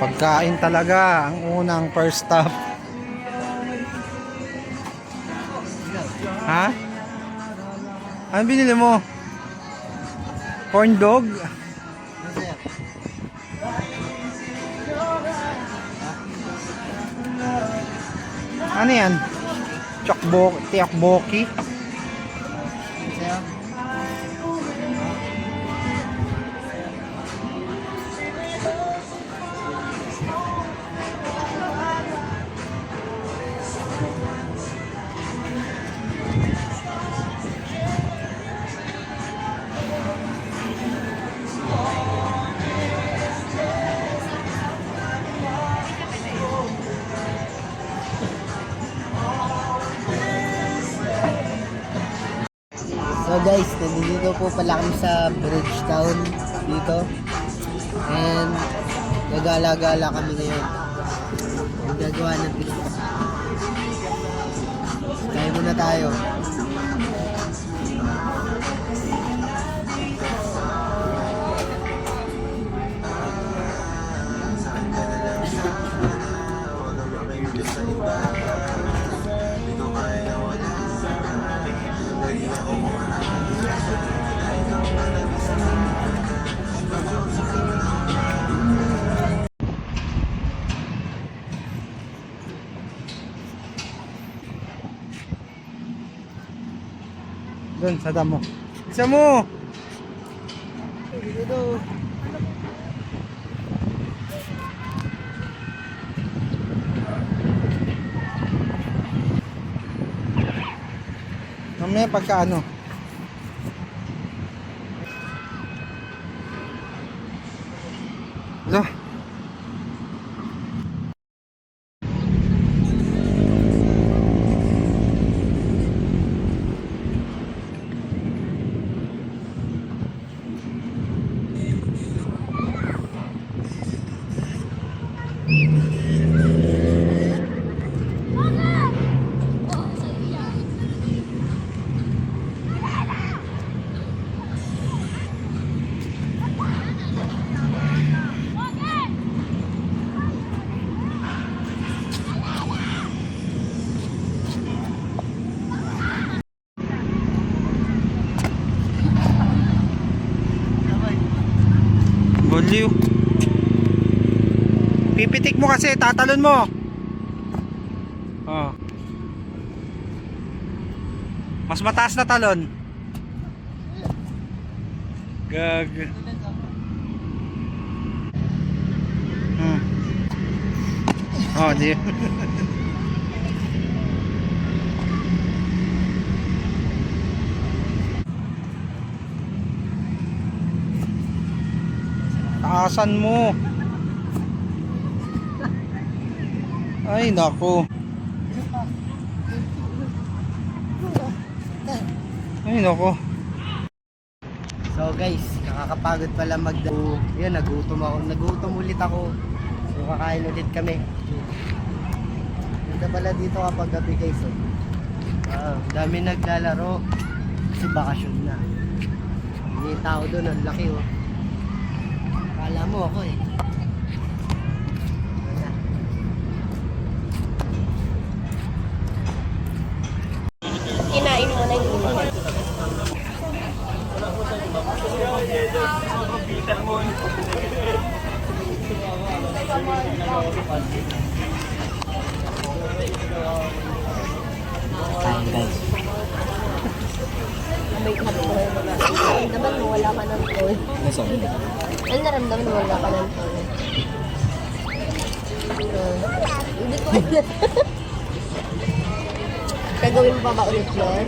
Pagkain talaga ang unang first stop. Ha? Ano binili mo? Corn dog? Ano yan? Tiyakboki? So guys, nandito po pala kami sa Bridgetown dito. And nagala-gala kami ngayon. Nagagawa ng pizza. Kaya muna tayo. Doon sa damo. Isa mo! Dito. Mamaya pagka ano. Ito. Boliw. Pipitik mo kasi, tatalon mo. Oh. Mas mataas na talon. Gag. Oh, di. Taasan mo. Ay, nako. Ay, nako. So guys, nakakapagod pala magdalo. Yan, nagutom ulit ako. So kakain ulit kami. Ganda pala dito kapag gabi guys. Dami naglalaro. Kasi bakasyon na. May tao doon, ang laki oh. Akala mo ako eh. Kinain mo na yung init. Kain guys. May hapon. Naramdaman mo wala ka ng toy. Ano naramdaman mo wala ka ng toy? Hindi ko alam. Gagawin mo pa ba ulit yun?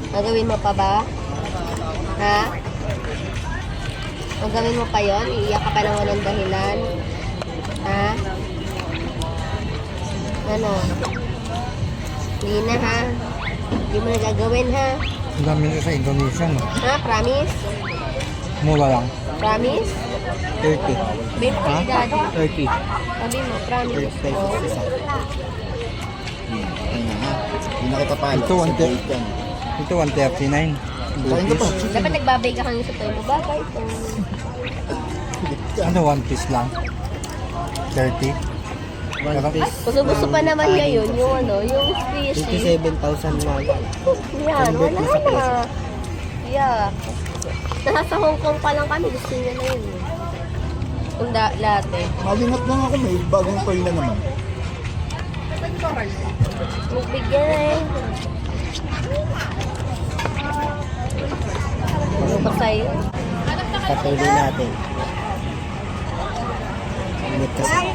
Gagawin mo pa ba? Ha? Gagawin mo pa yun? Iiyak ka pa ng walang dahilan? Ha? Ano? Hindi na ha? Hindi mo na gagawin ha? Ang dami nito sa Indonesia, no? Ha? Promise? Mura lang. Promise? 30. Babe, Ha? daddy. 30. Sabi mo, promise. 30 pesos isa. Ayun na. Hindi na kita pala. Ito, 130. Ito, 139. Kain ka pa. Dapat nagbabay ka kang sa toy mo. Babay to. Ano, one piece lang? 30. 1 piece. Gusto pa naman ngayon yung ano, yung fishy. 57,000 na yan. Yan, Convert wala mo sa na. peso. Yeah. Nasa Hong Kong pa lang kami, gusto niya na yun. Yung latte. Malingat lang ako, may bagong pearl na naman. Magbigyan na eh. Ano pa sa'yo? Patuloy natin. Init kasi.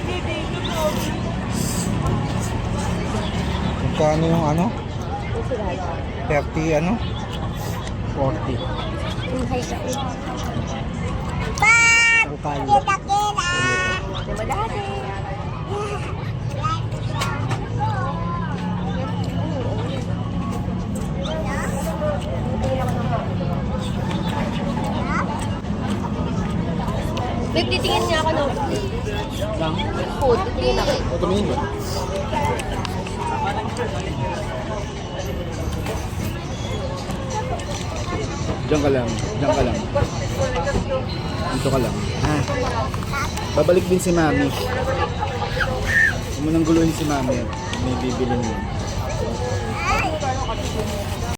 Magkano yung ano? Yung sila. 30 ano? 40. Yung high ka. Ang kanya. Diba dati? Babe, titingin niya ako ng food. Titingin ako. O, tumingin ba? Diyan ka lang. Diyan ka lang. Dito ka lang. Ha? Babalik din si Mami. Huwag mo nang guluhin si Mami. May bibili niyo.